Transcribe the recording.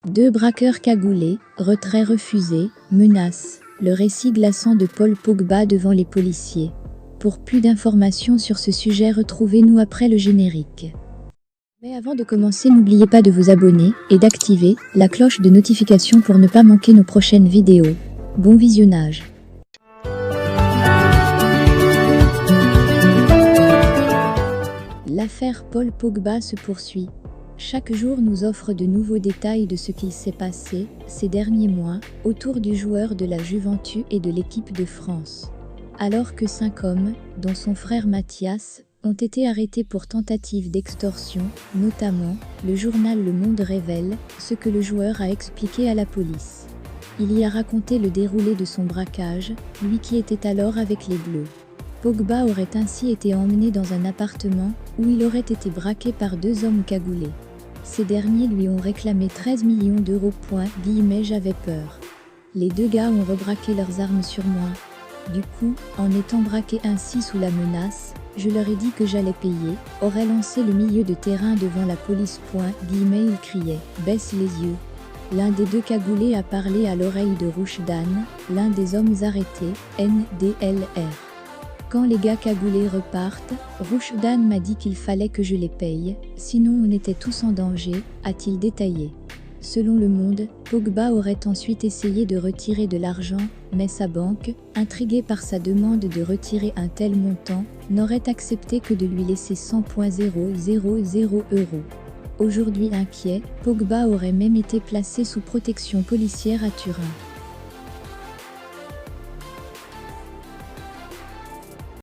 Deux braqueurs cagoulés, retrait refusé, menaces. Le récit glaçant de Paul Pogba devant les policiers. Pour plus d'informations sur ce sujet, retrouvez-nous après le générique. Mais avant de commencer, n'oubliez pas de vous abonner et d'activer la cloche de notification pour ne pas manquer nos prochaines vidéos. Bon visionnage. L'affaire Paul Pogba se poursuit. Chaque jour nous offre de nouveaux détails de ce qu'il s'est passé ces derniers mois autour du joueur de la Juventus et de l'équipe de France. Alors que 5 hommes, dont son frère Mathias, ont été arrêtés pour tentative d'extorsion, notamment, le journal Le Monde révèle ce que le joueur a expliqué à la police. Il y a raconté le déroulé de son braquage, lui qui était alors avec les Bleus. Pogba aurait ainsi été emmené dans un appartement où il aurait été braqué par deux hommes cagoulés. Ces derniers lui ont réclamé 13 millions d'euros. J'avais peur. Les deux gars ont rebraqué leurs armes sur moi. Du coup, en étant braqué ainsi sous la menace, je leur ai dit que j'allais payer, aurait lancé le milieu de terrain devant la police. Il criait « Baisse les yeux ». L'un des deux cagoulés a parlé à l'oreille de Roujdan, l'un des hommes arrêtés, NDLR. Quand les gars cagoulés repartent, Roujdan m'a dit qu'il fallait que je les paye, sinon on était tous en danger, a-t-il détaillé. Selon Le Monde, Pogba aurait ensuite essayé de retirer de l'argent, mais sa banque, intriguée par sa demande de retirer un tel montant, n'aurait accepté que de lui laisser 100,000 €. Aujourd'hui inquiet, Pogba aurait même été placé sous protection policière à Turin.